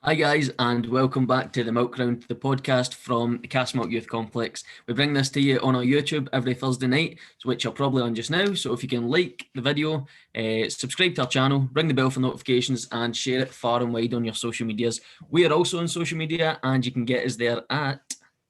Hi guys, and welcome back to the Milk Round, the podcast from the Castlemilk Youth Complex. We bring this to you on our YouTube every Thursday night, which you're probably on just now. So if you can like the video, subscribe to our channel, ring the bell for notifications, and share it far and wide on your social medias. We are also on social media, and you can get us there at...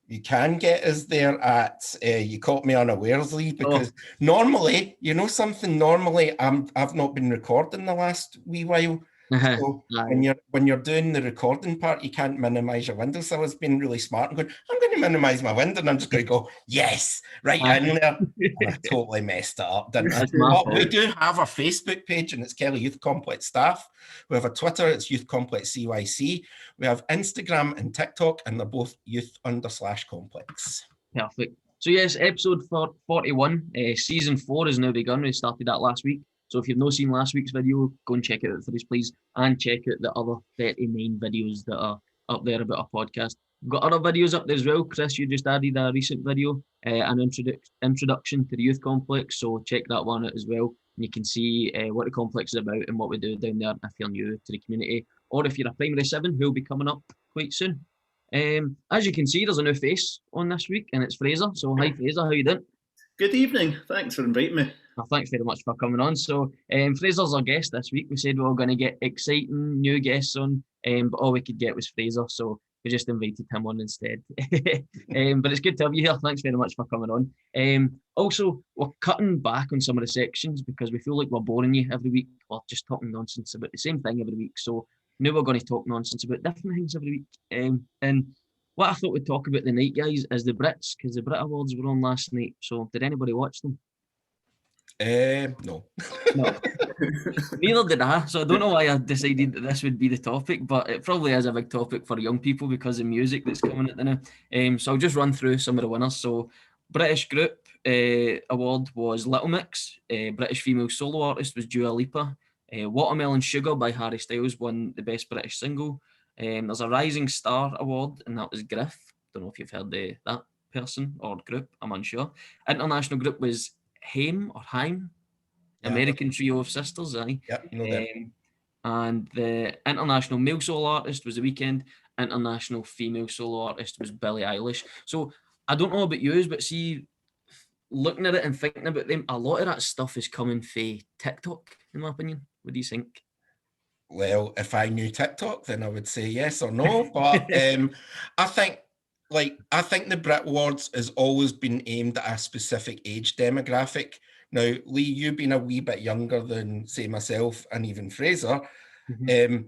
You can get us there at, you caught me unawares, Lee, because normally, you know something, normally I've not been recording the last wee while. So when you're doing the recording part, you can't minimize your window. So I was being really smart and going, I'm going to minimize my window, and I'm just going to go, yes, right in there. And I totally messed it up, didn't I? But we do have a Facebook page, and it's Kelly Youth Complex Staff. We have a Twitter, it's Youth Complex CYC. We have Instagram and TikTok, and they're both youth_complex. Perfect. So yes, episode 41, season 4 has now begun. We started that last week. So if you've not seen last week's video, go and check it out for us, please. And check out the other 39 videos that are up there about our podcast. We've got other videos up there as well. Chris, you just added a recent video, an introduction to the youth complex. So check that one out as well. And you can see what the complex is about and what we do down there if you're new to the community. Or if you're a primary 7, who'll be coming up quite soon. As you can see, there's a new face on this week, and it's Fraser. So hi, Fraser, how you doing? Good evening. Thanks for inviting me. Well, thanks very much for coming on. So Fraser's our guest this week. We said we were going to get exciting new guests on, but all we could get was Fraser, so we just invited him on instead. But it's good to have you here. Thanks very much for coming on. Also, we're cutting back on some of the sections because we feel like we're boring you every week. We're just talking nonsense about the same thing every week. So now we're going to talk nonsense about different things every week. And what I thought we'd talk about tonight, guys, is the Brits, because the Brit Awards were on last night. So did anybody watch them? No. Neither did I. So I don't know why I decided that this would be the topic, but it probably is a big topic for young people because of music that's coming at the now. So I'll just run through some of the winners. So British group award was Little Mix. British female solo artist was Dua Lipa. Watermelon Sugar by Harry Styles won the best British single. There's a Rising Star award, and that was Griff. Don't know if you've heard that person or group. I'm unsure. International group was Haim. American trio of sisters, aye. Yep, no doubt. And the international male solo artist was The Weeknd. International female solo artist was Billie Eilish. So I don't know about you, but see, looking at it and thinking about them, a lot of that stuff is coming from TikTok, in my opinion. What do you think? Well, if I knew TikTok, then I would say yes or no. But I think the Brit Awards has always been aimed at a specific age demographic. Now, Lee, you've been a wee bit younger than, say, myself and even Fraser. Mm-hmm.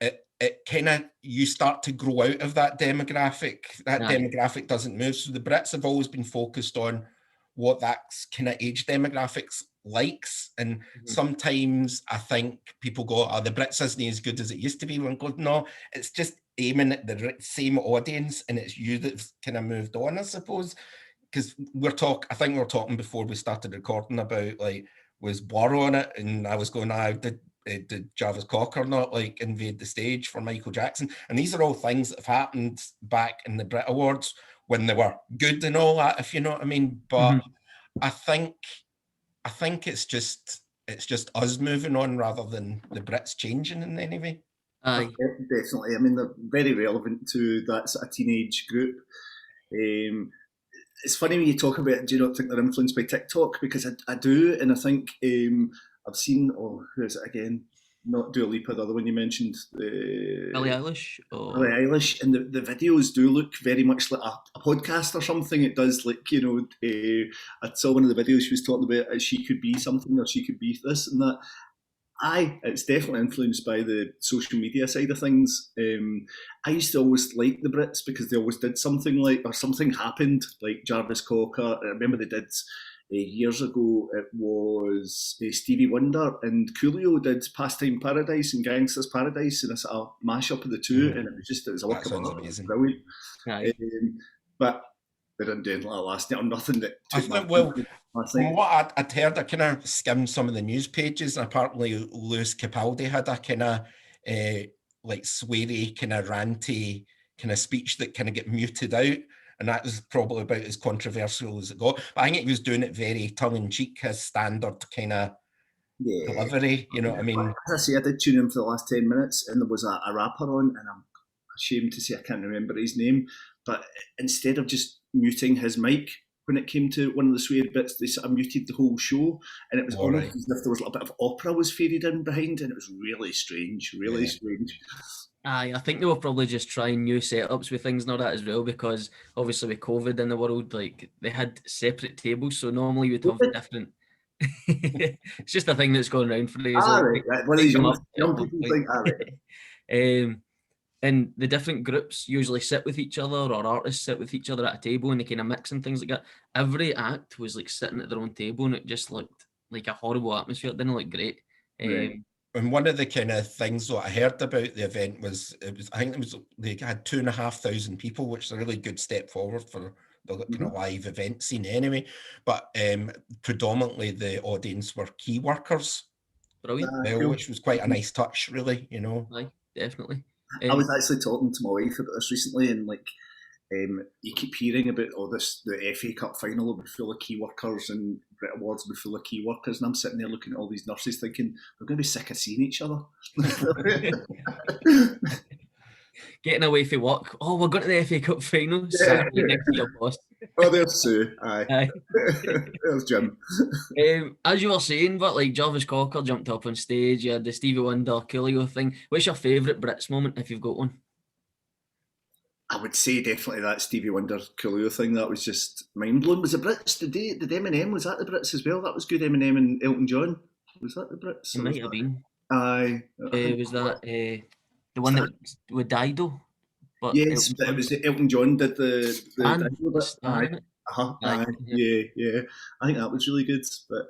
It kind of, you start to grow out of that demographic. That demographic doesn't move. So the Brits have always been focused on what that kind of age demographics likes. And sometimes I think people go, the Brits isn't as good as it used to be. And go, no, it's just aiming at the same audience, and it's you that's kind of moved on, I suppose. Because I think we were talking before we started recording about, was Blur on it? And I was going, did Jarvis Cocker not invade the stage for Michael Jackson? And these are all things that have happened back in the Brit Awards when they were good and all that, if you know what I mean. But I think it's just us moving on rather than the Brits changing in any way. Aye. Definitely. I mean, they're very relevant to that sort of teenage group. It's funny when you talk about, do you not think they're influenced by TikTok? Because I do, and I think I've seen, who is it again? Not Dua Lipa, the other one you mentioned. Billie Eilish? Billie Eilish, and the videos do look very much like a podcast or something. It does, I saw one of the videos she was talking about, she could be something or she could be this and that. Aye, it's definitely influenced by the social media side of things. I used to always like the Brits because they always did something or something happened, like Jarvis Cocker. I remember they did years ago, it was Stevie Wonder and Coolio did Pastime Paradise and Gangsta's Paradise, and a sort of mashup of the two, and it was a work of art. It was brilliant. But they didn't do anything like last night or nothing that from what I'd heard, I kind of skimmed some of the news pages, and apparently Lewis Capaldi had a kind of sweary, kind of ranty kind of speech that kind of get muted out, and that was probably about as controversial as it got. But I think he was doing it very tongue-in-cheek, his standard kind of delivery, you know what I mean? As I say, I did tune in for the last 10 minutes, and there was a rapper on, and I'm ashamed to say I can't remember his name, but instead of just muting his mic when it came to one of the swear bits, they sort of muted the whole show, and it was almost as if there was a little bit of opera was faded in behind, and it was really strange, really strange. Aye, I think they were probably just trying new setups with things like that as well, because obviously with COVID in the world, like they had separate tables, so normally we'd have different. It's just a thing that's going around for days. Right. One of these young people think, right. And the different groups usually sit with each other, or artists sit with each other at a table, and they kind of mix and things like that. Every act was like sitting at their own table, and it just looked like a horrible atmosphere. It didn't look great. And one of the kind of things that I heard about the event was I think they had 2,500 people, which is a really good step forward for the kind of live event scene anyway. But predominantly the audience were key workers. Brilliant. Which was quite a nice touch, really, you know. Aye, definitely. I was actually talking to my wife about this recently, and like, you keep hearing about the FA Cup final will be full of key workers and Brit Awards will be full of key workers, and I'm sitting there looking at all these nurses thinking they're going to be sick of seeing each other. Getting away from work. Oh, we're going to the FA Cup final. Saturday next to your boss. Oh, there's Sue. Aye. There's Jim. As you were saying, but like Jarvis Cocker jumped up on stage, you had the Stevie Wonder Coolio thing. What's your favourite Brits moment, if you've got one? I would say definitely that Stevie Wonder Coolio thing. That was just mind blowing. Was the Brits? Did Eminem? Was that the Brits as well? That was good. Eminem and Elton John. Was that the Brits? It might have been. Aye. Was that the one that with Dido? But yes, it was Elton John did the Dido bit. Aye. Yeah. I think that was really good. But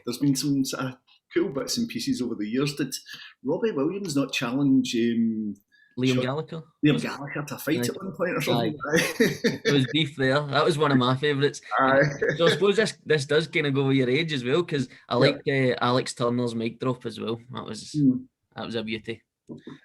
there's been some sort of cool bits and pieces over the years. Did Robbie Williams not challenge Liam Gallagher to fight at one point or something? There was beef there. That was one of my favourites. So I suppose this does kind of go with your age as well, because I like Alex Turner's mic drop as well. That was a beauty.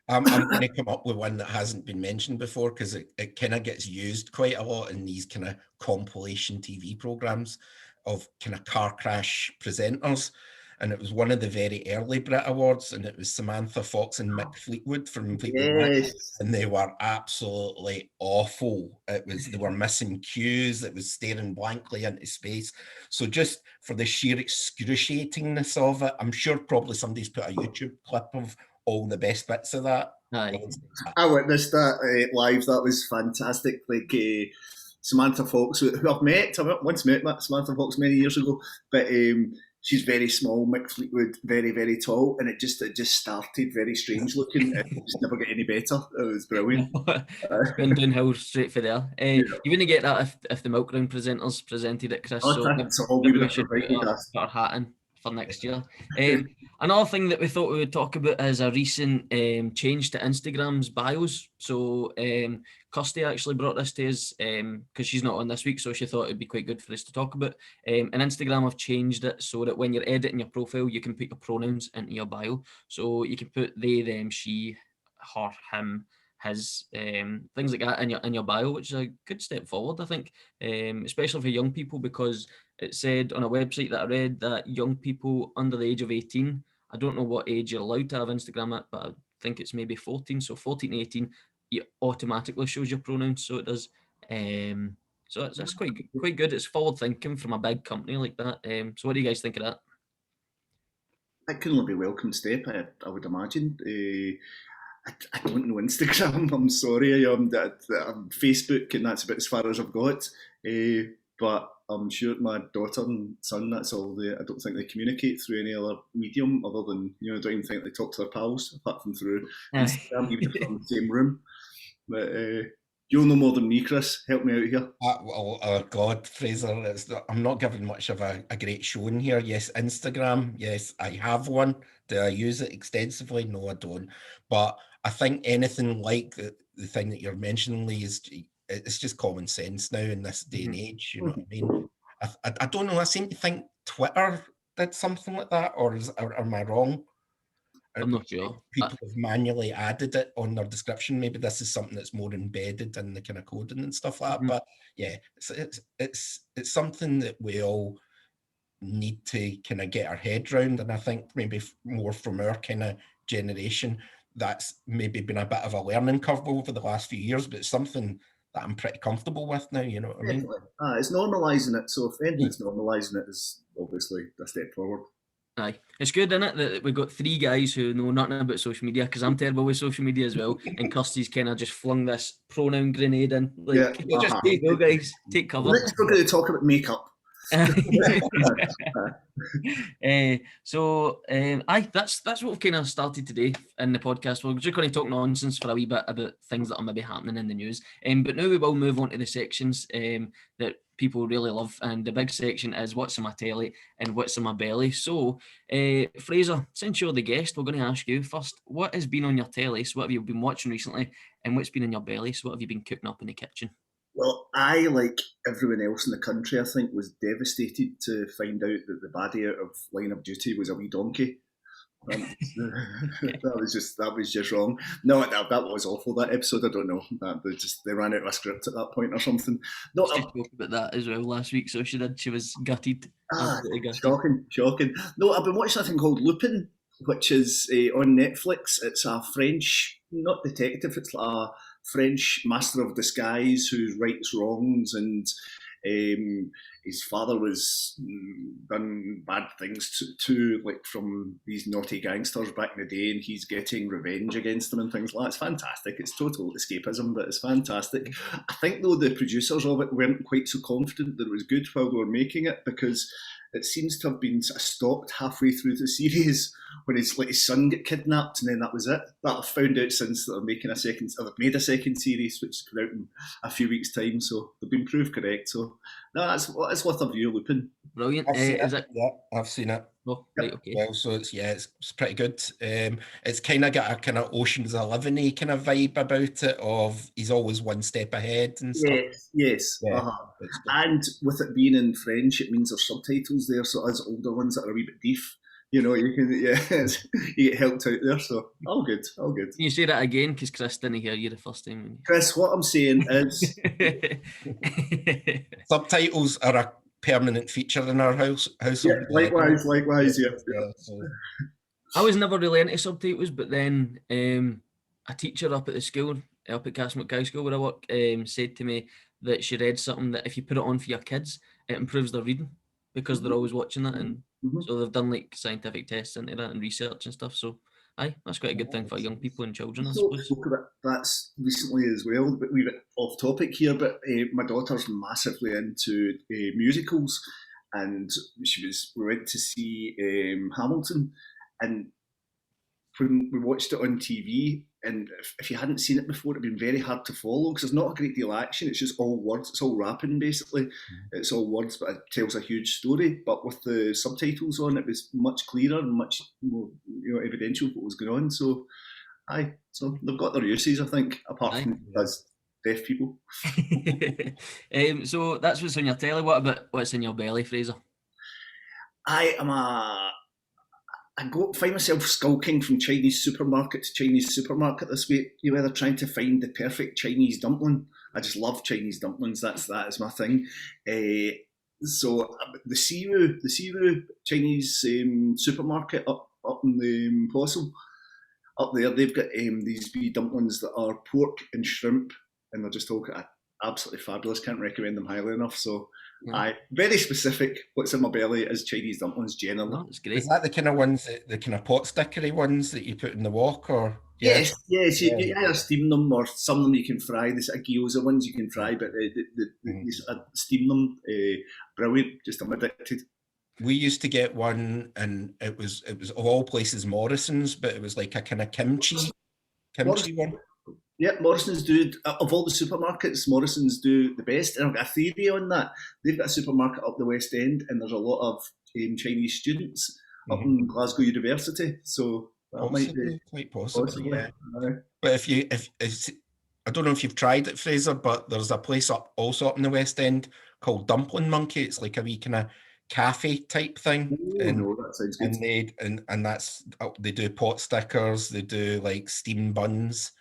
I'm going to come up with one that hasn't been mentioned before, because it kind of gets used quite a lot in these kind of compilation TV programs of kind of car crash presenters. And it was one of the very early Brit Awards, and it was Samantha Fox and Mick Fleetwood from Fleetwood Mac, and they were absolutely awful. They were missing cues. It was staring blankly into space. So just for the sheer excruciatingness of it, I'm sure probably somebody's put a YouTube clip of all the best bits of that. I witnessed that live. That was fantastic. Like Samantha Fox, who I've once met Samantha Fox many years ago, but she's very small. Mick Fleetwood, very, very tall, and it just started very strange looking. It just never got any better. It was brilliant. Went downhill straight for there. You wouldn't get that if the Milk Round presenters presented it, Chris. Maybe we should put our hat in for next year. Another thing that we thought we would talk about is a recent change to Instagram's bios. So Kirsty actually brought this to us because she's not on this week, so she thought it'd be quite good for us to talk about. And Instagram have changed it so that when you're editing your profile, you can put your pronouns into your bio. So you can put they, them, she, her, him, his, things like that in your bio, which is a good step forward, I think, especially for young people, because it said on a website that I read that young people under the age of 18, I don't know what age you're allowed to have Instagram at, but I think it's maybe 14. So 14 to 18, it automatically shows your pronouns. So it does. So that's quite good. It's forward thinking from a big company like that. So what do you guys think of that? That can only be a welcome step, I would imagine. I don't know Instagram. I'm sorry. I'm Facebook, and that's about as far as I've got. But I'm sure my daughter and son, that's all I don't think they communicate through any other medium other than, I don't even think they talk to their pals, apart from through Instagram, even if they're in the same room. But you'll know more than me, Chris. Help me out here. Oh God, Fraser, I'm not giving much of a great showing here. Yes, Instagram. Yes, I have one. Do I use it extensively? No, I don't. But I think anything like the thing that you're mentioning, Lee, it's just common sense now in this day and age. You know what I mean? I don't know. I seem to think Twitter did something like that, or am I wrong? I'm not sure. People have manually added it on their description. Maybe this is something that's more embedded in the kind of coding and stuff like that. But yeah, it's something that we all need to kind of get our head around. And I think maybe more from our kind of generation, that's maybe been a bit of a learning curve over the last few years, but it's something that I'm pretty comfortable with now, you know what I mean? Definitely. It's normalising it, so if anything's normalising it is obviously a step forward. Aye, it's good, isn't it, that we've got three guys who know nothing about social media, because I'm terrible with social media as well, and Kirsty's kind of just flung this pronoun grenade in. Like, just take go, guys, take cover. Next we're going to talk about makeup. Aye, that's what we've kind of started today in the podcast. We're just going to talk nonsense for a wee bit about things that are maybe happening in the news. But now we will move on to the sections that people really love, and the big section is what's in my telly and what's in my belly. So, Fraser, since you're the guest, we're going to ask you first, what has been on your telly? So, what have you been watching recently, and what's been in your belly? So, what have you been cooking up in the kitchen? Well, I, like everyone else in the country, I think, was devastated to find out that the baddie out of Line of Duty was a wee donkey. That was just wrong. No, that was awful. That episode, I don't know. They ran out of a script at that point or something. No, She spoke about that as well last week, so she did. She was gutted. Absolutely gutted. Shocking. No, I've been watching a thing called Lupin, which is on Netflix. It's a French, not detective. It's like a French master of disguise who rights wrongs, and his father was done bad things to like from these naughty gangsters back in the day, and he's getting revenge against them and things like that. It's fantastic. It's total escapism, but it's fantastic. I think though the producers of it weren't quite so confident that it was good while they were making it, because it seems to have been sort of stopped halfway through the series when his son got kidnapped, and then that was it. That I've found out since they've made a second series, which is coming out in a few weeks' time. So they've been proved correct. So no, that's worth a view, Lupin. Brilliant. Yeah, I've seen it. Oh, right, okay. Well, so it's pretty good. It's kind of got a kind of Ocean's 11-y kind of vibe about it. Of he's always one step ahead and stuff. Yes. Yeah, and with it being in French, it means there's subtitles there. So as older ones that are a wee bit deaf, you know, you can you get helped out there. So all good. Can you say that again? Because Chris didn't hear you the first time. Chris, what I'm saying is subtitles are a permanent feature in our household. Yeah, likewise. Yeah. So. I was never really into subtitles, but then a teacher up at the school, up at Castlemilk High School where I work, said to me that she read something that if you put it on for your kids, it improves their reading, because they're always watching that, and so they've done like scientific tests into that and research and stuff. So that's quite a good thing for young people and children, I suppose. Spoke about that recently as well, but we're off topic here, but my daughter's massively into musicals, and we went to see Hamilton, and when we watched it on TV, and if you hadn't seen it before, it'd been very hard to follow, because there's not a great deal of action. It's just all words. It's all rapping, basically. It's all words, but it tells a huge story. But with the subtitles on, it was much clearer and much more, evidential what was going on. So, so they've got their uses, I think, apart from as deaf people. So that's what's on your telly. What about what's in your belly, Fraser? I find myself skulking from Chinese supermarket to Chinese supermarket this week. Either trying to find the perfect Chinese dumpling. I just love Chinese dumplings. That is my thing. So the Siwu Chinese supermarket up in the Possum, up there, they've got these wee dumplings that are pork and shrimp, and they're just all absolutely fabulous. Can't recommend them highly enough. So. Very specific. What's in my belly is Chinese dumplings generally. That's great. Is that the kind of ones, the kind of pot stickery ones that you put in the wok, or? Yes. You either steam them, or some of them you can fry. The sort of gyoza ones you can fry, but you sort of steam them. Brilliant. Just I'm addicted. We used to get one, and it was of all places Morrison's, but it was like a kind of kimchi one. Yeah, Morrison's do, of all the supermarkets, Morrison's do the best. And I've got a theory on that. They've got a supermarket up the West End, and there's a lot of Chinese students up in Glasgow University. So that might be quite possible. Yeah. But if I don't know if you've tried it, Fraser, but there's a place also up in the West End called Dumpling Monkey. It's like a wee kind of cafe type thing. That sounds good. And that's, they do pot stickers, they do like steam buns.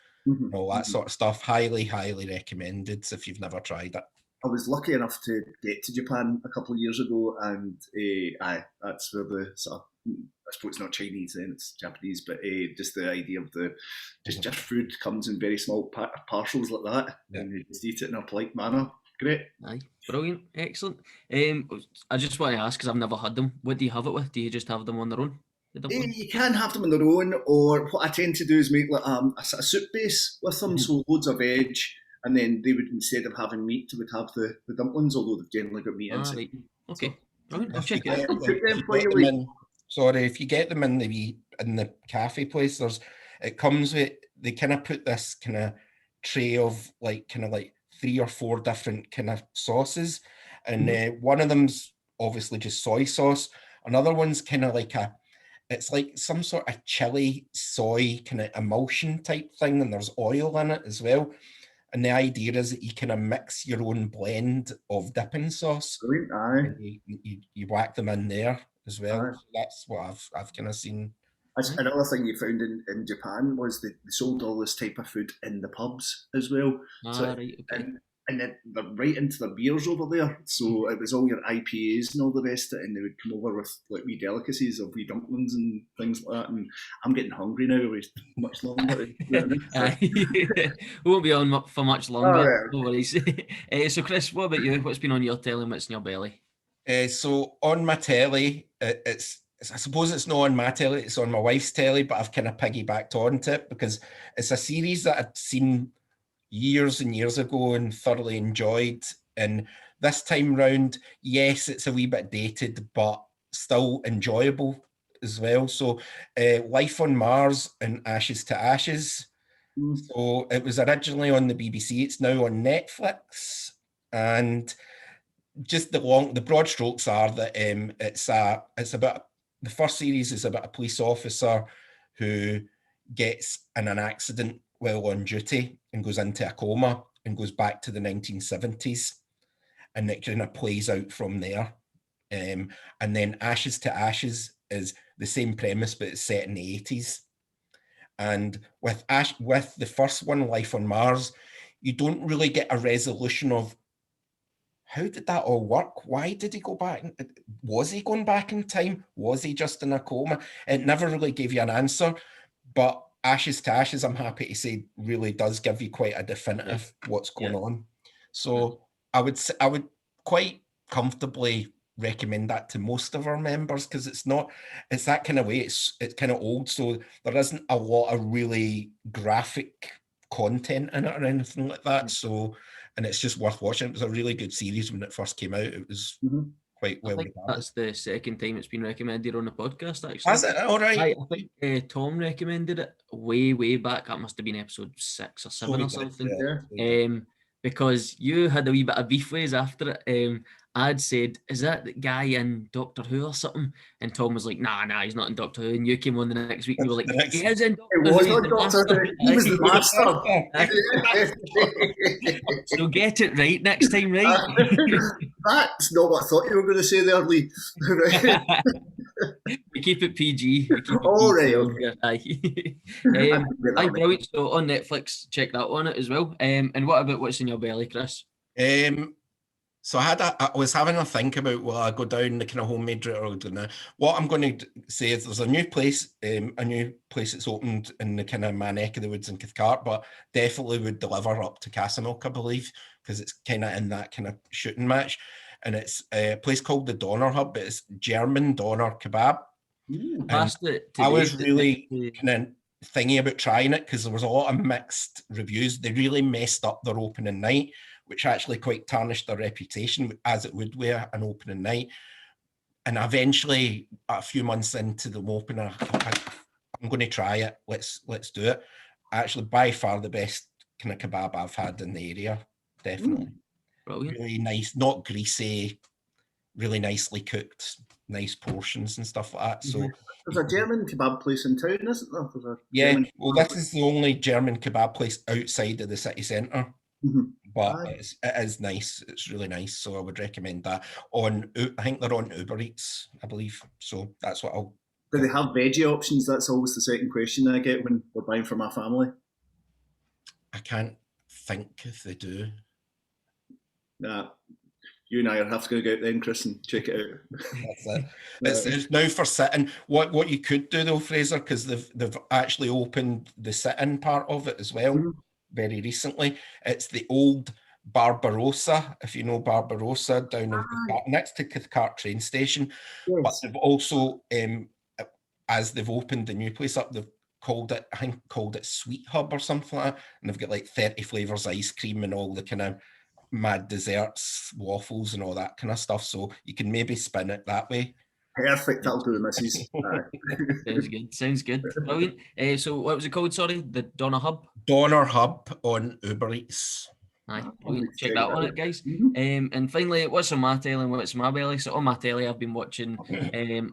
All that sort of stuff. Highly recommended if you've never tried it. I was lucky enough to get to Japan a couple of years ago, and that's where the sort of I suppose it's not Chinese then, it's Japanese, but just the idea of just food comes in very small parcels like that, and you just eat it in a polite manner. Great. Aye, brilliant, excellent. I just want to ask, because I've never had them, what do you have it with? Do you just have them on their own? You can have them on their own, or what I tend to do is make like a soup base with them, so loads of veg, and then they would, instead of having meat, they would have the dumplings, although they've generally got meat inside. Right. Okay, brilliant. I'll If you check it get out. them, if you get them in the cafe place, it comes with, they kind of put this kind of tray of like 3 or 4 different kind of sauces, and one of them's obviously just soy sauce. Another one's kind of like it's like some sort of chili soy kind of emulsion type thing, and there's oil in it as well. And the idea is that you kind of mix your own blend of dipping sauce. Aye. And you whack them in there as well. Aye. So that's what I've kind of seen. Another thing you found in Japan was they sold all this type of food in the pubs as well. Right, okay. And they're right into their beers over there. So it was all your IPAs and all the rest of it, and they would come over with like wee delicacies of wee dumplings and things like that. And I'm getting hungry now. We're much longer. We won't be on for much longer. Oh, yeah. No worries. So Chris, what about you? What's been on your telly and what's in your belly? So on my telly, I suppose it's not on my telly, it's on my wife's telly, but I've kind of piggybacked onto it because it's a series that I'd seen years and years ago and thoroughly enjoyed. And this time round, yes, it's a wee bit dated, but still enjoyable as well. So Life on Mars and Ashes to Ashes. So it was originally on the BBC, it's now on Netflix. And just the broad strokes are that it's about, the first series is about a police officer who gets in an accident while on duty and goes into a coma and goes back to the 1970s, and it kind of plays out from there. And then Ashes to Ashes is the same premise, but it's set in the 80s. And with the first one, Life on Mars, you don't really get a resolution of how did that all work? Why did he go back? Was he going back in time? Was he just in a coma? It never really gave you an answer. But Ashes to Ashes, I'm happy to say, really does give you quite a definitive what's going on. So I would quite comfortably recommend that to most of our members, because it's that kind of way. It's kind of old, so there isn't a lot of really graphic content in it or anything like that. So, and it's just worth watching. It was a really good series when it first came out. It was quite well regarded. That's the second time it's been recommended on the podcast, actually. Has it? All right. I think Tom recommended it way back. That must have been episode 6 or 7 or something. Because you had a wee bit of beef ways after it. I'd said, is that the guy in Doctor Who or something? And Tom was like, nah, he's not in Doctor Who. And you came on the next week and you were like, he is in Doctor Who. It was not Doctor Who. He was the master. So get it right next time, right? That's not what I thought you were going to say there, Lee. We keep it PG. All right. Okay. Brilliant. So on Netflix, check that one out as well. And what about what's in your belly, Chris? So I was having a think about, will I go down the kind of homemade route or now? What I'm going to say is there's a new place that's opened in the kind of my neck of the woods in Cathcart, but definitely would deliver up to Castlemilk, I believe, because it's kind of in that kind of shooting match. And it's a place called the Doner Hub, but it's German doner kebab. I was really kind of thingy about trying it because there was a lot of mixed reviews. They really messed up their opening night, which actually quite tarnished their reputation, as it would with an opening night. And eventually, a few months into the opener, I'm going to try it. Let's do it. Actually, by far the best kind of kebab I've had in the area, definitely. Brilliant. Really nice, not greasy, really nicely cooked, nice portions and stuff like that. So there's a German kebab place in town, isn't there? This is the only German kebab place outside of the city centre. But it is nice. It's really nice. So I would recommend that. I think they're on Uber Eats, I believe. So that's what I'll... Do they have veggie options? That's always the second question I get when we're buying for my family. I can't think if they do. Nah. you and I are have to go out then, Chris, and check it out. That's it. It's now for sitting. What you could do though, Fraser, because they've actually opened the sit-in part of it as well very recently. It's the old Barbarossa, if you know Barbarossa, down in Cathcart, next to Cathcart train station. Yes. But they've also, as they've opened the new place up, they've called it Sweet Hub or something like that, and they've got like 30 flavours ice cream and all the kind of mad desserts, waffles and all that kind of stuff, so you can maybe spin it that way. Perfect, that'll do the missus. Sounds good. Brilliant. So what was it called, sorry? The Donner Hub? Donner Hub on Uber Eats. Aye, check that one out, guys. And finally, what's on my telly and what's my belly? So on my telly, I've been watching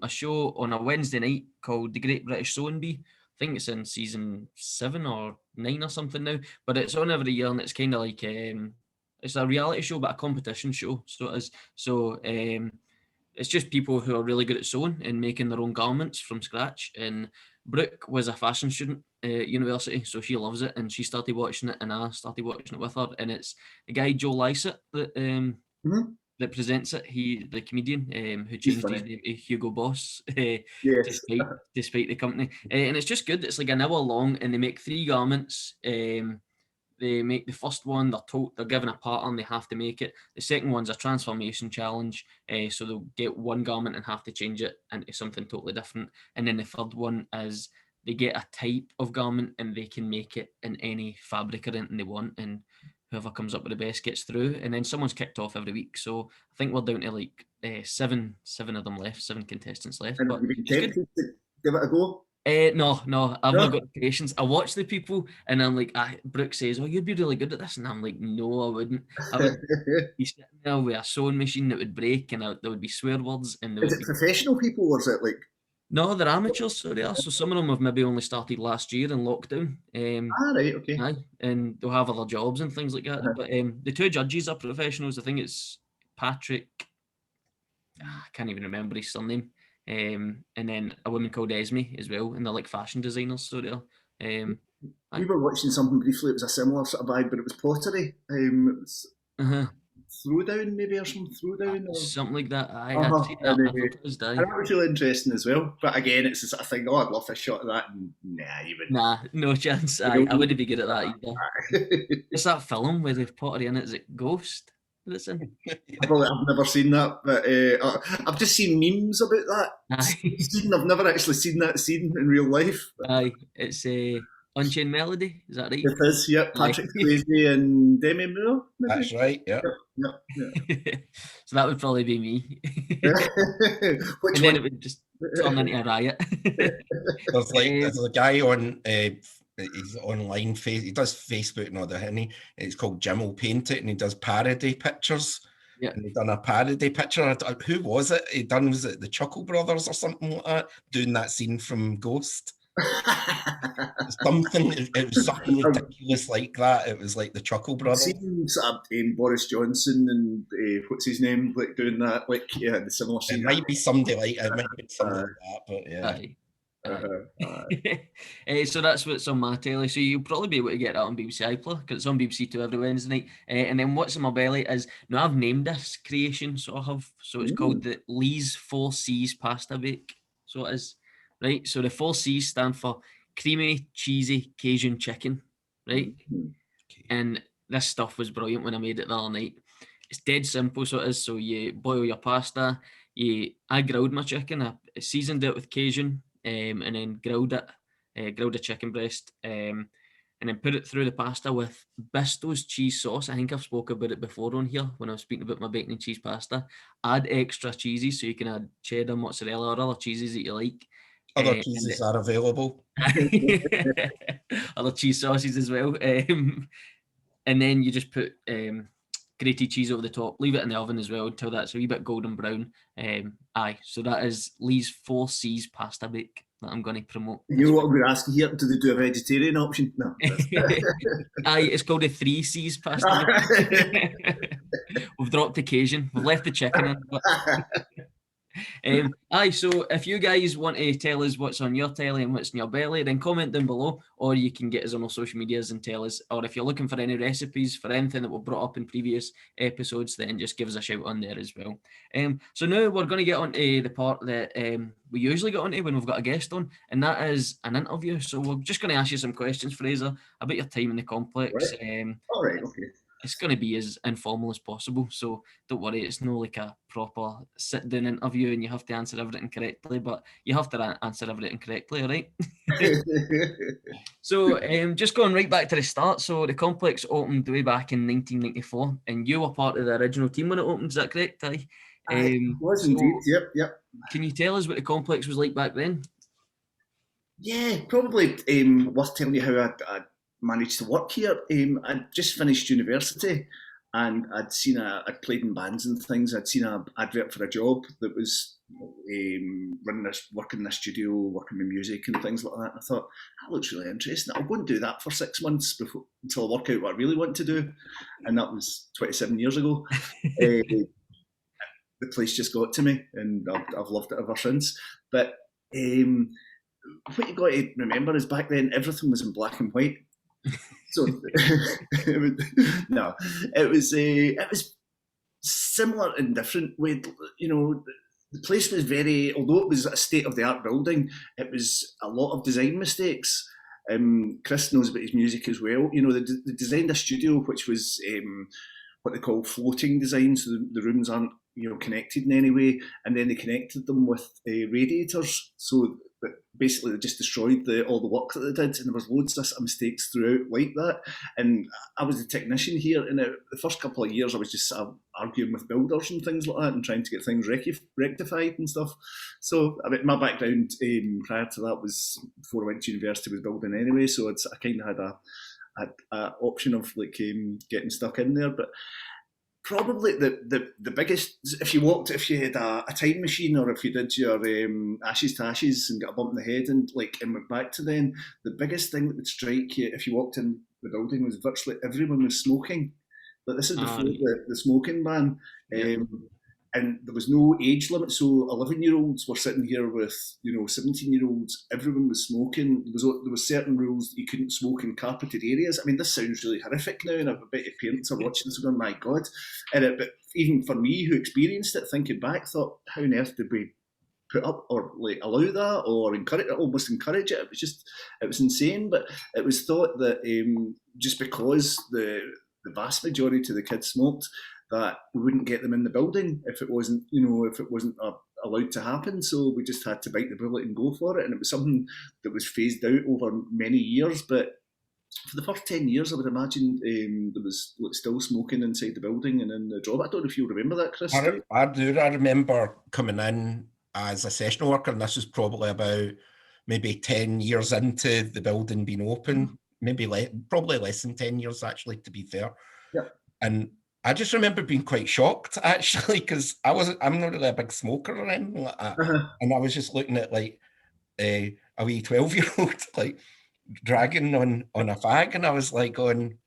a show on a Wednesday night called The Great British Sewing Bee. I think it's in season 7 or 9 or something now, but it's on every year, and it's kind of like it's a reality show, but a competition show. So it is. So it's just people who are really good at sewing and making their own garments from scratch. And Brooke was a fashion student at university, so she loves it, and she started watching it, and I started watching it with her. And it's the guy Joe Lycett that presents it. He, the comedian, who changed his name to Hugo Boss, despite the company. And it's just good. It's like an hour long, and they make 3 garments. They make the first one, they're given a pattern, they have to make it. The second one's a transformation challenge, so they'll get one garment and have to change it into something totally different. And then the third one is they get a type of garment and they can make it in any fabric or anything they want, and whoever comes up with the best gets through. And then someone's kicked off every week, so I think we're down to like 7 of them left, 7 contestants left. And but you've been tempted to give it a go? No, I've not got the patience. I watch the people and I'm like, Brooke says, "Oh, you'd be really good at this," and I'm like, "No, I wouldn't." I would be sitting there with a sewing machine that would break, and there would be swear words. And is it professional people, or is it like? No, they're amateurs, so they are. So some of them have maybe only started last year in lockdown. Right, okay. Aye, and they'll have other jobs and things like that. But the 2 judges are professionals. I think it's Patrick. I can't even remember his surname. And then a woman called Esme as well, and they're like fashion designers, so they're. We were watching something briefly. It was a similar sort of vibe, but it was pottery. It was throwdown, maybe, or some throwdown, or something like that. I'd see that advertised. And that was really interesting as well. But again, it's the sort of thing. Oh, I'd love a shot of that. And nah, no chance. I wouldn't be good at that either. It's that film with the pottery in it. Is it Ghost? That's in. I've never seen that, but I've just seen memes about that. I've never actually seen that scene in real life. Aye, it's Unchained Melody. Is that right? It is. Yep. Patrick Swayze and Demi Moore. Maybe? That's right. Yep. So that would probably be me. Which and then it would just turn into a riot. There's a guy on. He's online. He does Facebook and all that, and it's called Jim Will Paint It, and he does parody pictures. Yeah, and he done a parody picture. Who was it? Was it the Chuckle Brothers or something like that? Doing that scene from Ghost. It was something ridiculous like that. It was like the Chuckle Brothers. I've seen sort of Boris Johnson and what's his name, like doing that, like the similar scene. It might be somebody like it, might be something like that, but yeah. So that's what's on my telly. So you'll probably be able to get that on BBC iPlayer because it's on BBC Two every Wednesday night. And then what's in my belly is now I've named this creation. So it's called the Lee's 4 C's pasta bake. So it is right. So the 4 C's stand for creamy, cheesy Cajun chicken, right? Okay. And this stuff was brilliant when I made it the other night. It's dead simple. So it is. So you boil your pasta. I grilled my chicken. I seasoned it with Cajun. And then grilled a chicken breast, and then put it through the pasta with Bisto's cheese sauce. I think I've spoken about it before on here when I was speaking about my bacon and cheese pasta. Add extra cheeses, so you can add cheddar, mozzarella, or other cheeses that you like. Other cheeses are available. Other cheese sauces as well. And then you just put grated cheese over the top. Leave it in the oven as well until that's a wee bit golden brown. So that is Lee's 4 C's pasta bake that I'm going to promote. You know what we're asking here? Do they do a vegetarian option? No. It's called a 3 C's pasta bake. We've dropped the Cajun. We've left the chicken in. Aye, so if you guys want to tell us what's on your telly and what's in your belly, then comment down below, or you can get us on our social medias and tell us. Or if you're looking for any recipes for anything that we've brought up in previous episodes, then just give us a shout on there as well. So now we're going to get on to the part that we usually get onto when we've got a guest on, and that is an interview. So we're just going to ask you some questions, Fraser, about your time in the complex. Right. All right, okay. It's going to be as informal as possible, so don't worry, it's no like a proper sit-down interview and you have to answer everything correctly, but you have to answer everything correctly, all right? So just going right back to the start, so the complex opened way back in 1994, and you were part of the original team when it opened, is that correct? Aye. It was indeed, yep. Can you tell us what the complex was like back then? Yeah, probably worth telling you how I managed to work here. I'd just finished university and I'd played in bands and things. I'd seen an advert for a job that was working in a studio, working with music and things like that. And I thought, that looks really interesting. I'll go and do that for 6 months until I work out what I really want to do. And that was 27 years ago. The place just got to me and I've loved it ever since. But what you got to remember is back then everything was in black and white. So it was similar and different. With the place was although it was a state of the art building, it was a lot of design mistakes. Chris knows about his music as well. They designed a studio which was what they call floating design, so the rooms aren't connected in any way, and then they connected them with radiators. So basically they just destroyed all the work that they did, and there was loads of mistakes throughout like that. And I was a technician here, and the first couple of years I was just arguing with builders and things like that and trying to get things rectified and stuff. So my background prior to that was, before I went to university, was building anyway, so I kind of had a option of getting stuck in there. But probably the biggest, if you had a time machine, or if you did your ashes to ashes and got a bump in the head and went back to then, the biggest thing that would strike you if you walked in the building was virtually everyone was smoking. But this is before the smoking ban. And there was no age limit, so 11-year-olds were sitting here with 17-year-olds. Everyone was smoking. There was certain rules that you couldn't smoke in carpeted areas. I mean, this sounds really horrific now, and I bet your parents are watching this and going, "My God!" But even for me, who experienced it, thinking back, thought, "How on earth did we put up or allow that or almost encourage it?" It was insane. But it was thought that just because the vast majority of the kids smoked, that we wouldn't get them in the building if it wasn't allowed to happen. So we just had to bite the bullet and go for it. And it was something that was phased out over many years. But for the first 10 years, I would imagine there was still smoking inside the building and in the job. I don't know if you remember that, Chris. I do. I remember coming in as a sessional worker, and this was probably about maybe 10 years into the building being open. Probably less than 10 years, actually, to be fair. Yeah. And I just remember being quite shocked, actually, because I'm not really a big smoker or anything like that. And I was just looking at a wee 12-year-old dragging on a fag, and I was like going,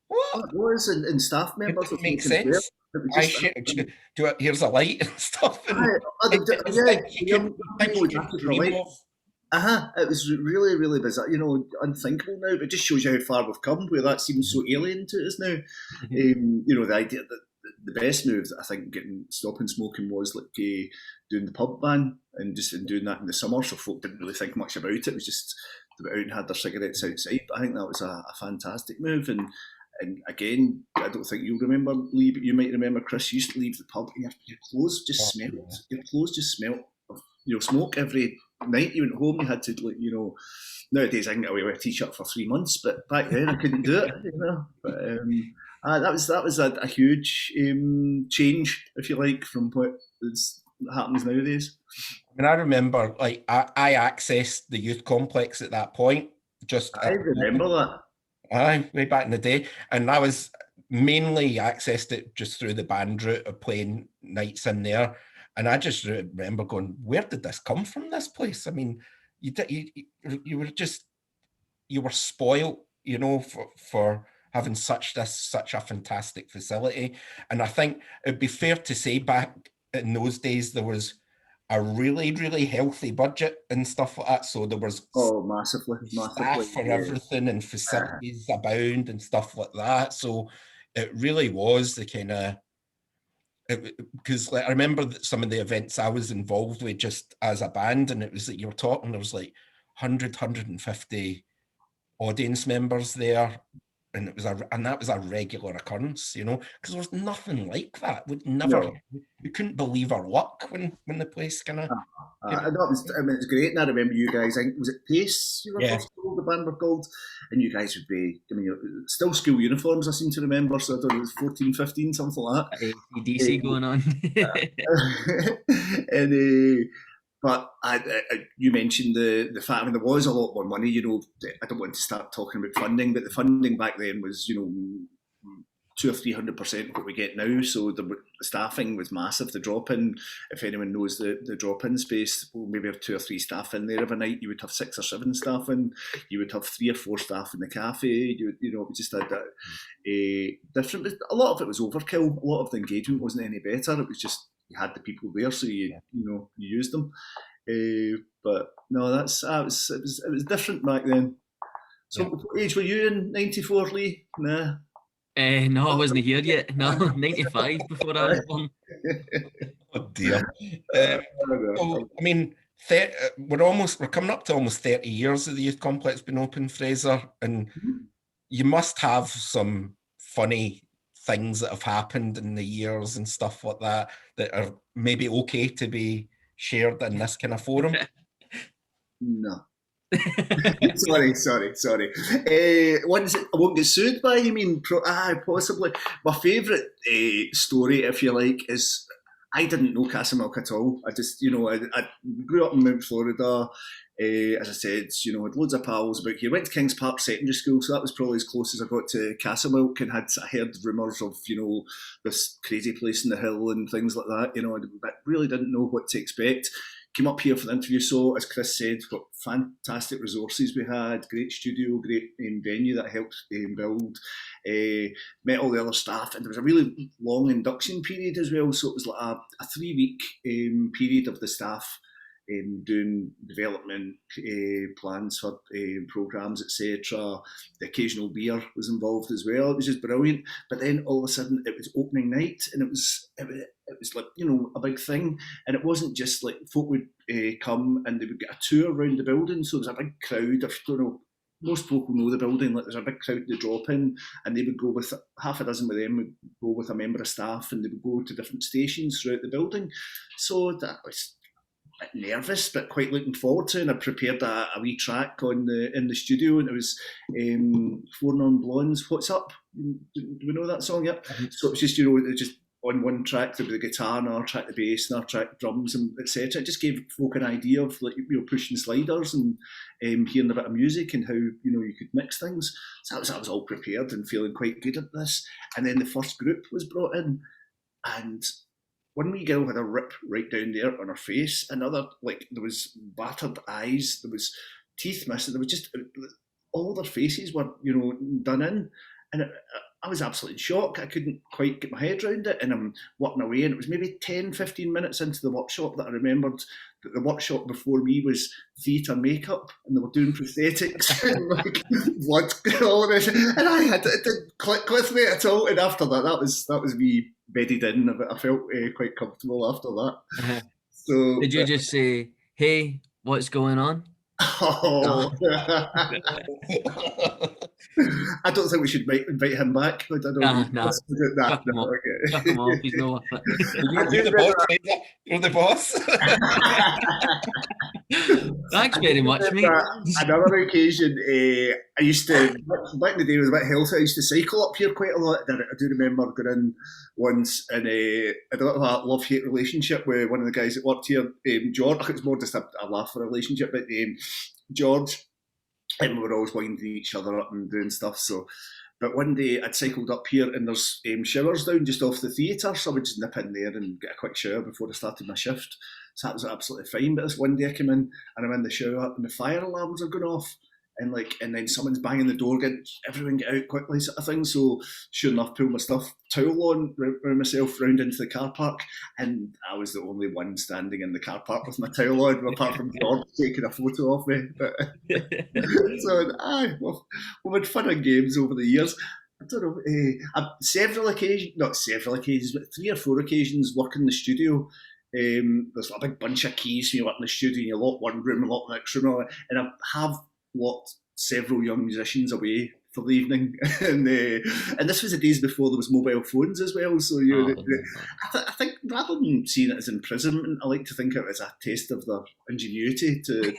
what? It was, and staff members. It makes sense. Here's a light and stuff. It was really, really bizarre, unthinkable now, but it just shows you how far we've come, where that seems so alien to us now. The idea that the best move that I think stopping smoking was doing the pub ban and doing that in the summer, so folk didn't really think much about it. It was just they went out and had their cigarettes outside. But I think that was a fantastic move. And again, I don't think you'll remember, Lee, but you might remember, Chris used to leave the pub and your clothes just smelled. Your clothes just smelled of smoke every night. You went home, you had to nowadays I can get away with a t-shirt for 3 months, but back then I couldn't do it. But that was a huge change, if you like, from what happens nowadays. I mean, I remember I accessed the youth complex at that point. I remember that. Aye, way back in the day, and I was mainly accessed it just through the band route of playing nights in there. And I just remember going, where did this come from, this place? I mean, you were spoiled, for having such a fantastic facility. And I think it'd be fair to say back in those days there was a really, really healthy budget and stuff like that. So there was Massively, staff for yeah. everything and facilities abound and stuff like that. So it really was the kind of, because like I remember some of the events I was involved with just as a band, and it was like you were talking, there was like 150 audience members there, and that was a regular occurrence, you know, because there was nothing like that. We couldn't believe our luck when the place kind of. It's great, and I remember you guys. I think was it Pace you were first called, the band were called, and you guys would be. I mean, you're still school uniforms. I seem to remember. So I don't know, it was 14, 15, something like that. AC going on. And but you mentioned the fact. I mean, there was a lot more money. You know, I don't want to start talking about funding, but the funding back then was, you know, 200% or 300% what we get now. So the staffing was massive. The drop-in, if anyone knows the drop-in space, we'll maybe have 2 or 3 staff in there every night. You would have 6 or 7 staff in. You would have 3 or 4 staff in the cafe. You know, we just had that different. A lot of it was overkill. A lot of the engagement wasn't any better. It was just you had the people there, so you used them. But no, it was different back then. So what age were you in '94, Lee? Nah. No, I wasn't here yet. No, 95 before I was born. Oh dear. So, I mean, we're coming up to almost 30 years of the youth complex being open, Fraser, and you must have some funny things that have happened in the years and stuff like that are maybe okay to be shared in this kind of forum. No. sorry. Ones I won't get sued by, you mean? Possibly. My favourite story, if you like, is I didn't know Castlemilk at all. I just, I grew up in Mount Florida. As I said, had loads of pals about here. Went to Kings Park Secondary School, so that was probably as close as I got to Castlemilk, and had heard rumours of, this crazy place in the hill and things like that. I really didn't know what to expect. Came up here for the interview, so as Chris said, what fantastic resources we had, great studio, great venue that helped build, met all the other staff, and there was a really long induction period as well, so it was like a 3-week period of the staff doing development plans for programmes, etc. The occasional beer was involved as well. It was just brilliant. But then all of a sudden it was opening night, and it was like a big thing. And it wasn't just like folk would come and they would get a tour around the building. So there was a big crowd. I don't know. Most people know the building. Like there's a big crowd to drop in, and they would go with half a dozen of them would go with a member of staff, and they would go to different stations throughout the building. So that was nervous, but quite looking forward to. And I prepared a wee track in the studio, and it was 4 Non-Blondes, What's Up? Do we know that song yet? So it was just just on one track there was the guitar, another track the bass, another track drums, and etc. It just gave folk an idea of pushing sliders and hearing a bit of music and how you could mix things. So I was all prepared and feeling quite good at this. And then the first group was brought in, and one wee girl had a rip right down there on her face. Another, there was battered eyes. There was teeth missing. There was just all their faces were, done in. And I was absolutely in shock. I couldn't quite get my head around it. And I'm working away. And it was maybe 10, 15 minutes into the workshop that I remembered that the workshop before me was theatre makeup. And they were doing prosthetics and blood, all this. And it didn't click with me at all. And after that, that was me bedded in. I felt quite comfortable after that. Uh-huh. So did you just say, "Hey, what's going on"? Oh. I don't think we should invite him back. I don't know. Nah. Fuck him off. He's no. You're the boss, Fraser. You're the boss. Thanks very much, mate. Another occasion, I used to, back in the day, it was a bit healthy. I used to cycle up here quite a lot. I do remember going in once, and I don't have a love-hate relationship with one of the guys that worked here, George. It's more just a laugh for a relationship, but George, and we were always winding each other up and doing stuff. So, but one day I'd cycled up here, and there's showers down just off the theatre, so I would just nip in there and get a quick shower before I started my shift. So that was absolutely fine. But this one day I came in and I'm in the shower and the fire alarms are going off. and then someone's banging the door, everyone get out quickly, sort of thing. So sure enough, pulled my stuff towel on round myself round into the car park, and I was the only one standing in the car park with my towel on, apart from George taking a photo of me. But so we've had fun and games over the years. I don't know, several occasions, not several occasions, but 3 or 4 occasions working in the studio. There's a big bunch of keys when you work in the studio, and you lock one room and lock the next room, and I have locked several young musicians away for the evening, and this was the days before there was mobile phones as well. So I think rather than seeing it as imprisonment, I like to think of it as a test of their ingenuity to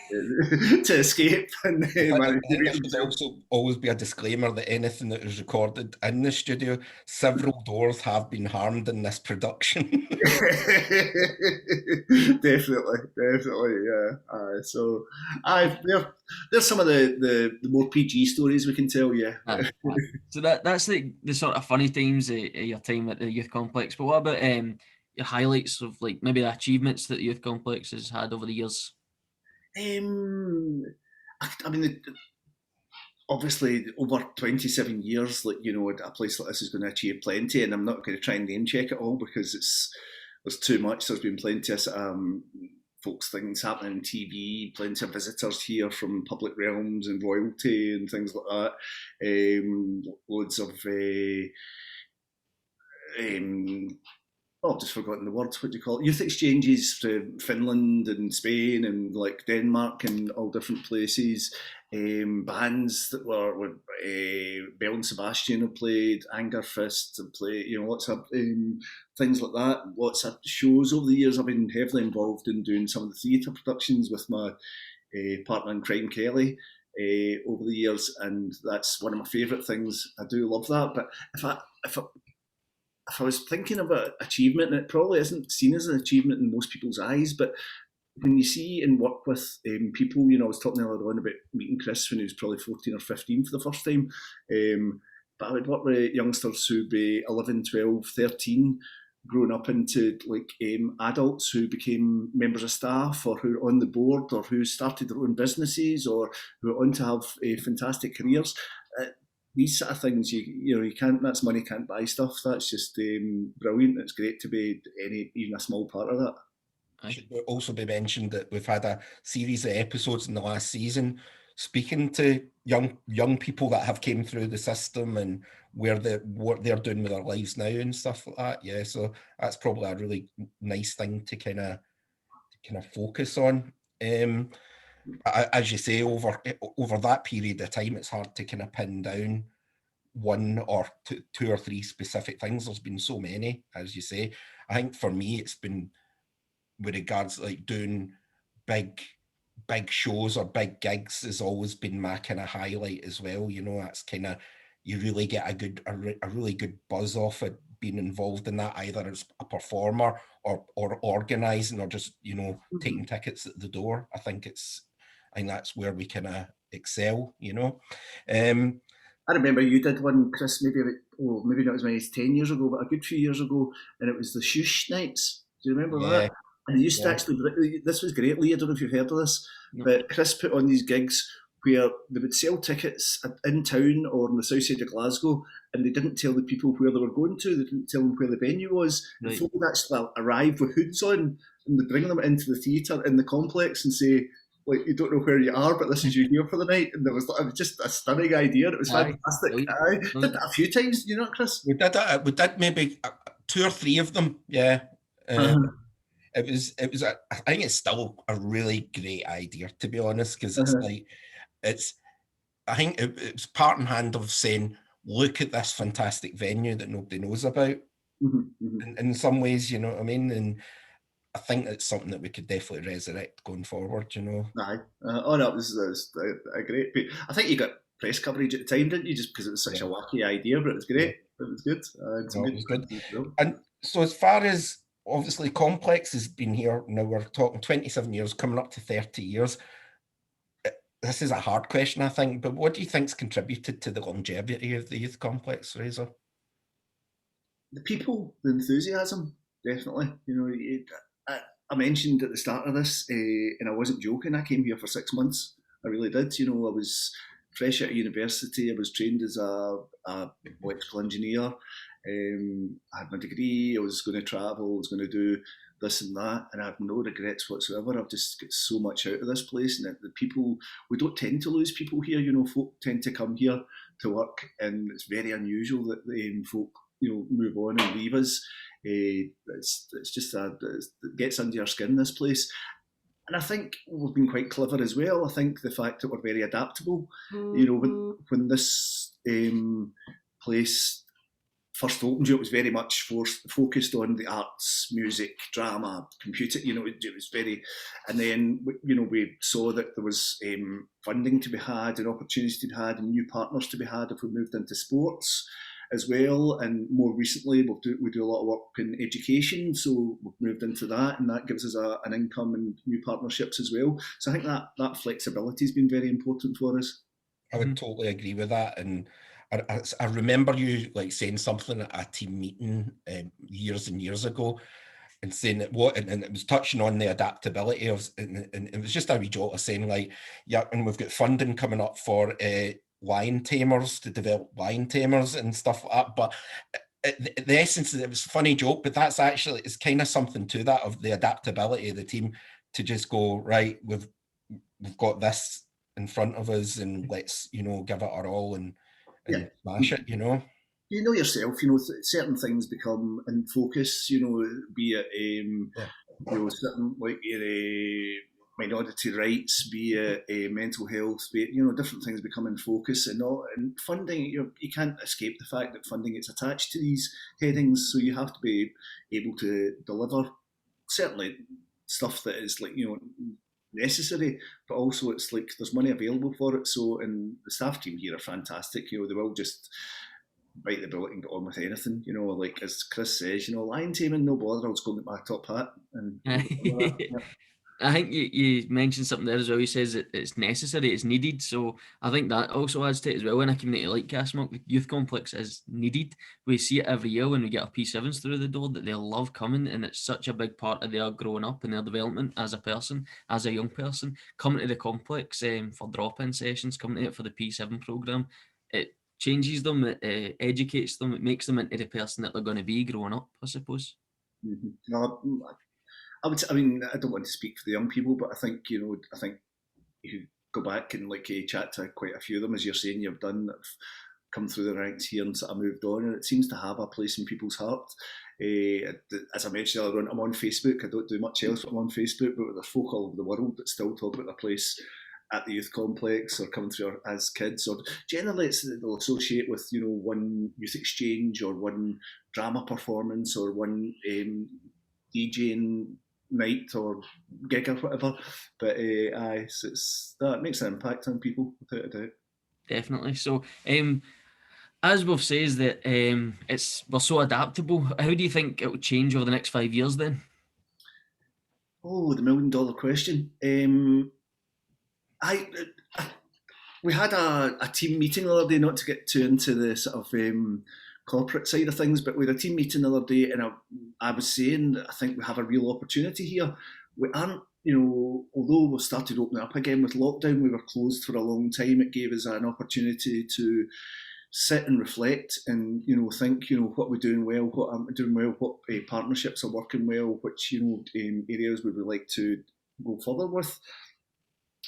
escape. And there should also always be a disclaimer that anything that is recorded in the studio, several doors have been harmed in this production. Definitely, yeah. So there's some of the more PG stories we can tell you. So that's the sort of funny times of your time at the youth complex. But what about your highlights of like maybe the achievements that the youth complex has had over the years? I mean, obviously over 27 years, like, you know, a place like this is going to achieve plenty, and I'm not going to try and name check it all because there's too much. There's been plenty of folks things happening on TV, plenty of visitors here from public realms and royalty and things like that. Loads of I've just forgotten the words. What do you call it? Youth exchanges to Finland and Spain and like Denmark and all different places. Bands that were Bell and Sebastian have played, Anger Fist have played, you know, lots of things like that. Lots of shows over the years. I've been heavily involved in doing some of the theatre productions with my partner in crime, Kelly, over the years, and that's one of my favourite things. I do love that. But if I was thinking about achievement, and it probably isn't seen as an achievement in most people's eyes, but when you see and work with people, you know, I was talking earlier on about meeting Chris when he was probably 14 or 15 for the first time, but I would work with youngsters who'd be 11, 12, 13, growing up into like adults who became members of staff or who are on the board or who started their own businesses or who are on to have fantastic careers. These sort of things, you know, you can't. That's money can't buy stuff. That's just brilliant. It's great to be even a small part of that. It should also be mentioned that we've had a series of episodes in the last season speaking to young people that have came through the system and what they're doing with their lives now and stuff like that. Yeah, so that's probably a really nice thing to kind of focus on. As you say, over that period of time, it's hard to kind of pin down one or two or three specific things. There's been so many, as you say. I think for me, it's been with regards to like doing big shows or big gigs has always been my kind of highlight as well. You know, that's kind of, you really get a really good buzz off it, being involved in that, either as a performer or organising or just, you know, taking tickets at the door. I think that's where we kind of excel, you know. I remember you did one, Chris, maybe not as many as 10 years ago, but a good few years ago, and it was the Shush Nights. Do you remember that? And they used to actually, this was great, Lee, I don't know if you've heard of this, but Chris put on these gigs where they would sell tickets in town or on the south side of Glasgow, and they didn't tell the people where they were going to, they didn't tell them where the venue was. Right. And folk would actually arrive with hoods on, and they'd bring them into the theatre in the complex and say, like, you don't know where you are, but this is you here for the night. And it was just a stunning idea. It was fantastic. I did that a few times, you know, Chris? We did maybe 2 or 3 of them, yeah. It was. I think it's still a really great idea, to be honest, because it's like, I think it's part in hand of saying, look at this fantastic venue that nobody knows about. In some ways, you know what I mean? And I think it's something that we could definitely resurrect going forward, you know. Aye. No, this is a great. I think you got press coverage at the time, didn't you? Just because it was such a wacky idea, but it was great. It was good. It was good. And so, as far as obviously Complex has been here now, we're talking 27 years, coming up to 30 years. This is a hard question, I think, but what do you think's contributed to the longevity of the Youth Complex, Fraser? The people, the enthusiasm, definitely. You know, I mentioned at the start of this, and I wasn't joking, I came here for 6 months. I really did. You know, I was fresh out of university. I was trained as a electrical engineer. I had my degree. I was going to travel. I was going to do this and that, and I have no regrets whatsoever. I've just got so much out of this place, and the people, we don't tend to lose people here. You know, folk tend to come here to work, and it's very unusual that folk, you know, move on and leave us. It's just that it gets under your skin, this place. And I think we've been quite clever as well. I think the fact that we're very adaptable. You know, when this place first opened, it was very much focused on the arts, music, drama, computer. You know, it was very, and then, you know, we saw that there was funding to be had and opportunities to be had and new partners to be had if we moved into sports as well. And more recently, we do a lot of work in education, so we've moved into that, and that gives us an income and new partnerships as well. So I think that flexibility has been very important for us. I would totally agree with that, and I remember you like saying something at a team meeting years and years ago, and saying that and it was touching on the adaptability of, and it was just a wee joke of saying like, yeah, and we've got funding coming up for lion tamers, to develop lion tamers and stuff like that. But the essence of it was a funny joke, but that's actually, it's kind of something to that, of the adaptability of the team to just go, right, we've got this in front of us, and let's, you know, give it our all and smash it, you know. You know yourself, you know, certain things become in focus, you know, be it, you know, certain like minority rights, be it mental health, be it, you know, different things become in focus, and funding, you can't escape the fact that funding gets attached to these headings, so you have to be able to deliver certainly stuff that is like, you know, necessary, but also it's like there's money available for it. So, and the staff team here are fantastic, you know, they will just bite the bullet and get on with anything, you know, like as Chris says, you know, lion taming, no bother, I'll just go and get my top hat. And I think you mentioned something there as well. He says that it's necessary, it's needed. So I think that also adds to it as well. In a community like Castlemark, the youth complex is needed. We see it every year when we get our P7s through the door, that they love coming, and it's such a big part of their growing up and their development as a person, as a young person, coming to the complex for drop-in sessions, coming to it for the P7 programme. It changes them, it educates them, it makes them into the person that they're going to be growing up, I suppose. Mm-hmm. No, I mean, I don't want to speak for the young people, but I think, you know, you go back and like chat to quite a few of them, as you're saying, you've done, that have come through the ranks here and sort of moved on, and it seems to have a place in people's heart. As I mentioned earlier on, I'm on Facebook. I don't do much else, but I'm on Facebook, but there's folk all over the world that still talk about their place at the youth complex or coming through as kids, or generally they'll associate with, you know, one youth exchange or one drama performance or one DJing night or gig or whatever, but that makes an impact on people without a doubt. Definitely. So as we've said that we're so adaptable, how do you think it will change over the next 5 years then? Oh, the $1 million question. We had a team meeting the other day, not to get too into the sort of corporate side of things, but we had a team meeting the other day, and I was saying that I think we have a real opportunity here. We aren't, you know, although we've started opening up again with lockdown, we were closed for a long time. It gave us an opportunity to sit and reflect and, you know, think, you know, what we're doing well, what aren't we doing well, what partnerships are working well, which, you know, areas we would like to go further with.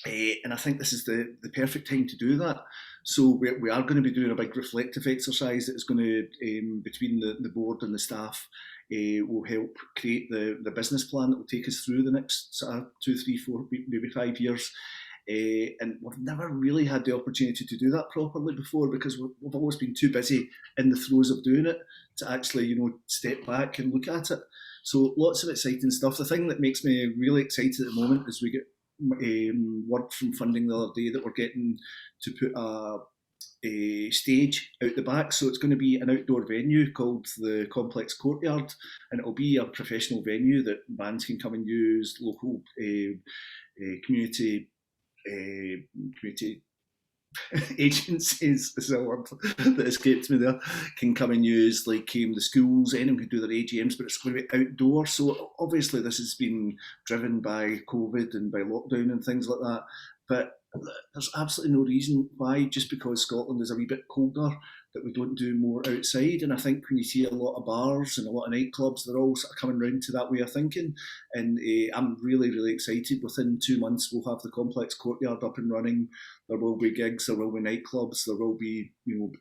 And I think this is the perfect time to do that. So we are going to be doing a big reflective exercise that is going to, between the board and the staff, will help create the business plan that will take us through the next 2, 3, 4, maybe 5 years. And we've never really had the opportunity to do that properly before, because we've always been too busy in the throes of doing it to actually, you know, step back and look at it. So lots of exciting stuff. The thing that makes me really excited at the moment is we get word from funding the other day that we're getting to put a stage out the back. So it's going to be an outdoor venue called the Complex Courtyard, and it'll be a professional venue that bands can come and use, local community agencies, is a word that escaped me there, can come and use, like the schools, anyone can do their AGMs, but it's going to be outdoor. So obviously this has been driven by COVID and by lockdown and things like that, but there's absolutely no reason why, just because Scotland is a wee bit colder, that we don't do more outside. And I think when you see a lot of bars and a lot of nightclubs, they're all sort of coming round to that way of thinking. And I'm really, really excited. Within 2 months, we'll have the complex courtyard up and running. There will be gigs, there will be nightclubs, there will be,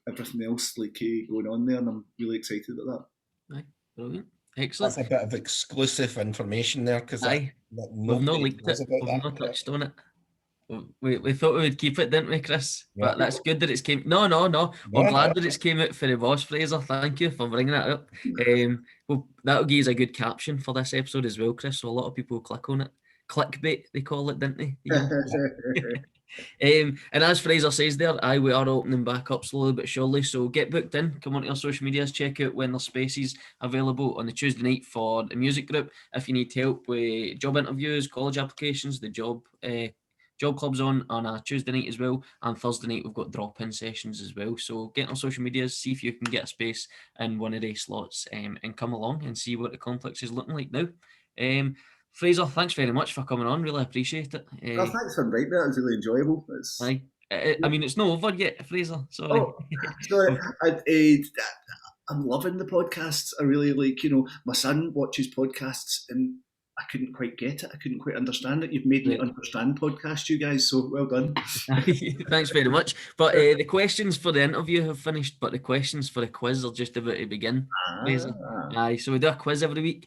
everything else going on there, and I'm really excited about Aye, brilliant. Excellent. That's a bit of exclusive information there, because Aye. We've not leaked it. We've not touched on it. We thought we would keep it, didn't we, Chris? Yeah. But that's good that it's came. No. We're glad that it's came out for the boss, Fraser. Thank you for bringing that up. Well, that'll give us a good caption for this episode as well, Chris. So a lot of people click on it. Clickbait, they call it, didn't they? Yeah. And as Fraser says there, we are opening back up slowly but surely. So get booked in. Come onto our social medias. Check out when there's spaces available on the Tuesday night for the music group. If you need help with job interviews, college applications, the job club's on a Tuesday night as well, and Thursday night we've got drop-in sessions as well. So get on our social medias, see if you can get a space in one of these slots, and come along and see what the complex is looking like now. Fraser, thanks very much for coming on. Really appreciate it. Thanks for inviting me. That was really enjoyable. I mean, it's not over yet, Fraser. Sorry. Sorry. I'm loving the podcasts. I really like, my son watches podcasts and I couldn't quite get it. I couldn't quite understand it. You've made me understand podcasts, you guys, so well done. Thanks very much. But the questions for the interview have finished, but the questions for the quiz are just about to begin. So we do a quiz every week.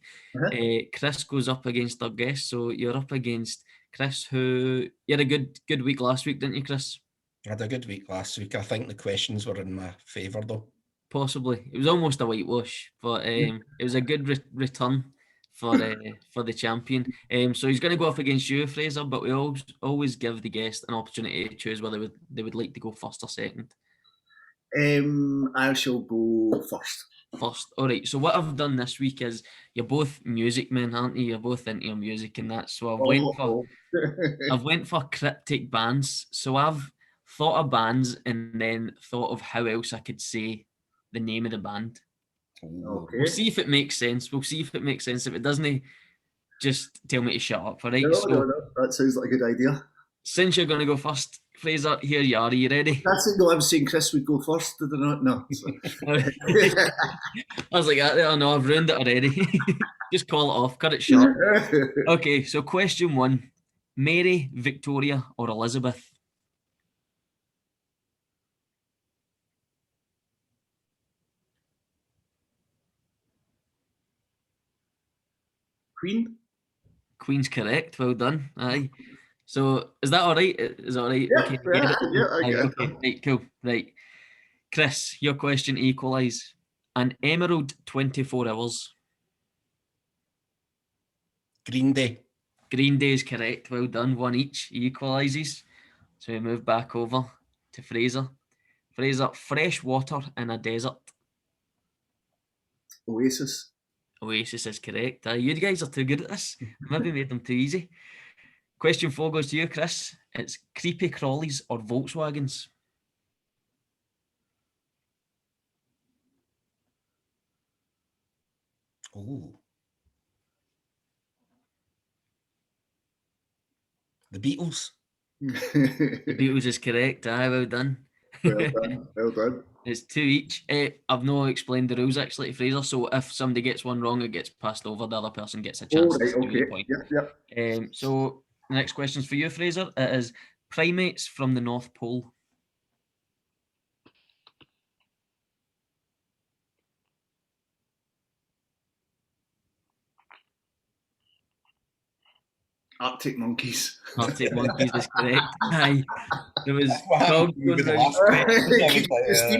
Chris goes up against our guest, so you're up against Chris, who you had a good week last week, didn't you, Chris? I had a good week last week. I think the questions were in my favour, though. Possibly. It was almost a whitewash, but it was a good return for the champion. So he's going to go up against you, Fraser, but we always give the guest an opportunity to choose whether they would like to go first or second. I shall go first. First. All right. So what I've done this week is, you're both music men, aren't you? You're both into your music and that. So I've went for cryptic bands. So I've thought of bands and then thought of how else I could say the name of the band. Okay. We'll see if it makes sense. If it doesn't, just tell me to shut up, all right? No. That sounds like a good idea. Since you're going to go first, Fraser, here you are. Are you ready? That's it. No, I'm saying Chris would go first, did I not? No. I was like, oh no, I've ruined it already. Just call it off, cut it short. Okay, so question 1. Mary, Victoria, or Elizabeth? Queen? Queen's correct. Well done. Aye. So is that all right? Is that all right? Yeah, okay. I get it. Okay. Right, cool. Right. Chris, your question to equalise. An emerald 24 hours. Green Day. Green Day is correct. Well done. One each. He equalises. So we move back over to Fraser. Fraser, fresh water in a desert. Oasis. Oasis is correct. You guys are too good at this. Maybe made them too easy. Question 4 goes to you, Chris. It's creepy crawlies or Volkswagens. Ooh. The Beatles. The Beatles is correct. Well done. Well done. It's 2 each. I've not explained the rules actually to Fraser, so if somebody gets one wrong, it gets passed over. The other person gets a chance to do the point. Yep. So the next question's for you, Fraser. It is primates from the North Pole. Arctic monkeys. Arctic monkeys is correct. Aye. There was Steam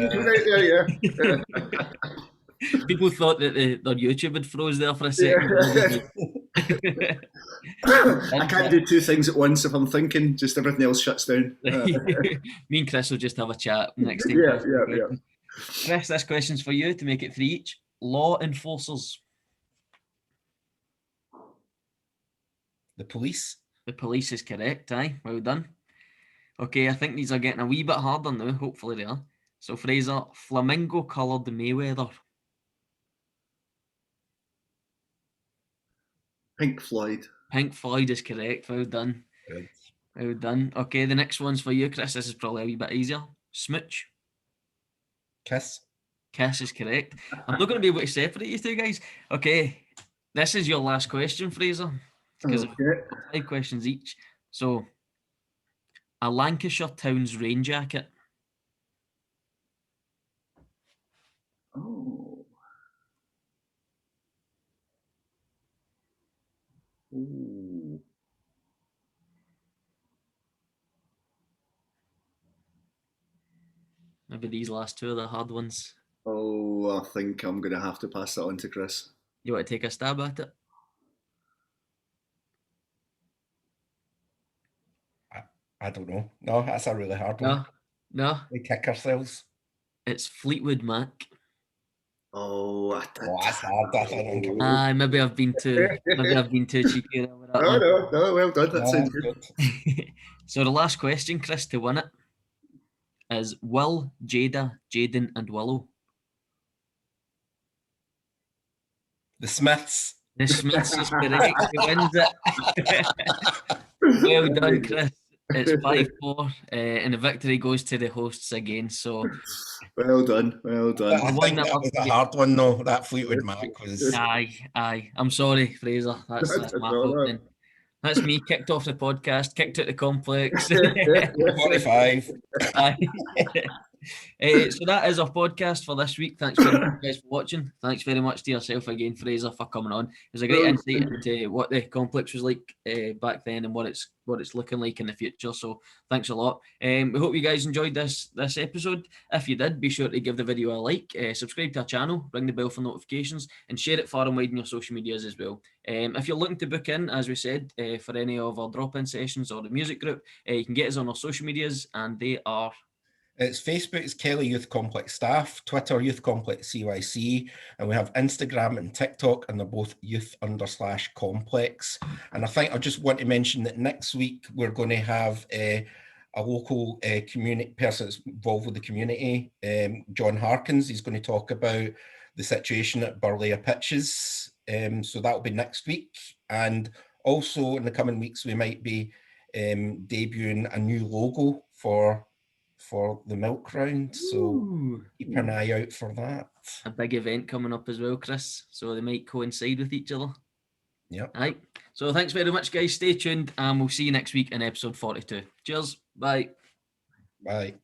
coming out there, yeah. People thought that their YouTube had froze there for a second. I can't do 2 things at once if I'm thinking, just everything else shuts down. Me and Chris will just have a chat next time. Yeah. Chris, this question's for you to make it 3 each. Law enforcers. The police. The police is correct. Aye, well done. Okay, I think these are getting a wee bit harder now. Hopefully they are. So Fraser, flamingo-coloured Mayweather. Pink Floyd. Pink Floyd is correct. Well done. Good. Well done. Okay, the next one's for you, Chris. This is probably a wee bit easier. Smooch. Kiss. Kiss is correct. I'm not going to be able to separate you two guys. Okay, this is your last question, Fraser, because Okay. 5 questions each. So, a Lancashire town's rain jacket. Oh. Ooh. Maybe these last two are the hard ones. Oh, I think I'm going to have to pass that on to Chris. You want to take a stab at it? I don't know. No, that's a really hard one. No, We kick ourselves. it's Fleetwood Mac. Oh, That's hard. That's an Maybe I've been too cheeky there with that one. No, well done. That sounds good. So the last question, Chris, to win it is Will, Jada, Jaden, and Willow. The Smiths. The Smiths is correct. He wins it. Well done, Chris. It's 5-4, and the victory goes to the hosts again. So Well done. Well done. I think that was a hard one, though. That Fleetwood Mac was. Aye. I'm sorry, Fraser. That's my fault then. That's me kicked off the podcast, kicked out the complex. 45. Aye. So that is our podcast for this week. Thanks very much, guys, for watching. Thanks very much to yourself again, Fraser, for coming on. It was a great insight into what the complex was like back then and what it's looking like in the future. So thanks a lot. We hope you guys enjoyed this episode. If you did, be sure to give the video a like, subscribe to our channel, ring the bell for notifications, and share it far and wide in your social medias as well. If you're looking to book in, as we said, for any of our drop-in sessions or the music group, you can get us on our social medias, and they are... It's Facebook, it's Kelly Youth Complex Staff, Twitter, Youth Complex CYC, and we have Instagram and TikTok, and they're both youth_complex. And I think I just want to mention that next week we're going to have a local community person that's involved with the community, John Harkins. He's going to talk about the situation at Burleigh Pitches. So that'll be next week. And also in the coming weeks, we might be debuting a new logo for the milk round, so keep an eye out for that. A big event coming up as well, Chris, so they might coincide with each other. Yep. All right, so thanks very much, guys. Stay tuned, and we'll see you next week in episode 42. Cheers. Bye. Bye.